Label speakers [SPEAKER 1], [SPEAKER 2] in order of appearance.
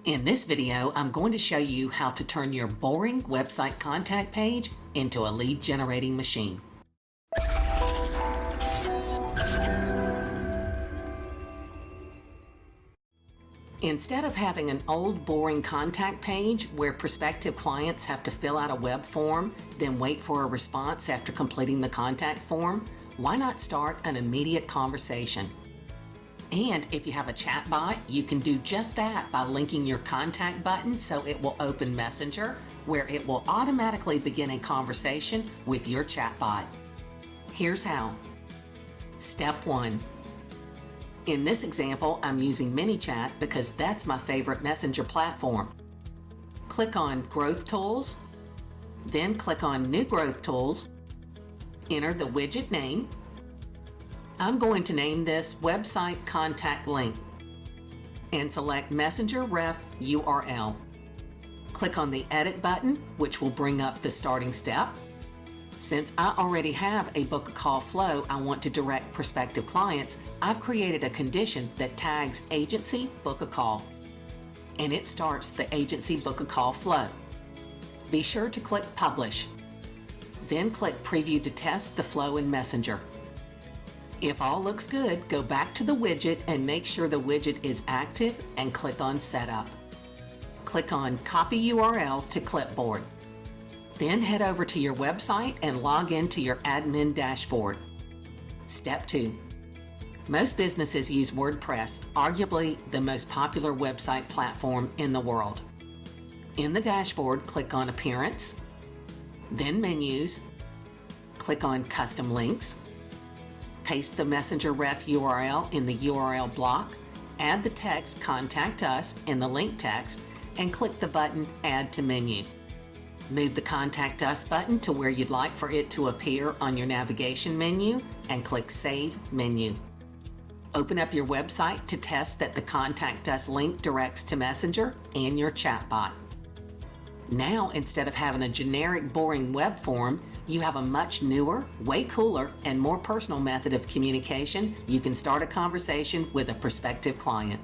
[SPEAKER 1] In this video, I'm going to show you how to turn your boring website contact page into a lead generating machine. Instead of having an old boring contact page where prospective clients have to fill out a web form, then wait for a response after completing the contact form, why not start an immediate conversation? And if you have a chatbot, you can do just that by linking your contact button so it will open Messenger, where it will automatically begin a conversation with your chatbot. Here's how. Step 1. In this example, I'm using ManyChat because that's my favorite messenger platform. Click on Growth Tools, then click on New Growth Tools, enter the widget name. I'm going to name this Website Contact Link and select Messenger Ref URL. Click on the Edit button, which will bring up the starting step. Since I already have a book a call flow I want to direct prospective clients, I've created a condition that tags Agency Book a Call, and it starts the Agency Book a Call flow. Be sure to click Publish. Then click Preview to test the flow in Messenger. If all looks good, go back to the widget and make sure the widget is active and click on Setup. Click on Copy URL to Clipboard. Then head over to your website and log into your admin dashboard. Step 2. Most businesses use WordPress, arguably the most popular website platform in the world. In the dashboard, click on Appearance, then Menus, click on Custom Links, paste the Messenger Ref URL in the URL block, add the text Contact Us in the link text, and click the button Add to Menu. Move the Contact Us button to where you'd like for it to appear on your navigation menu and click Save Menu. Open up your website to test that the Contact Us link directs to Messenger and your chatbot. Now, instead of having a generic, boring web form, you have a much newer, way cooler, and more personal method of communication. You can start a conversation with a prospective client.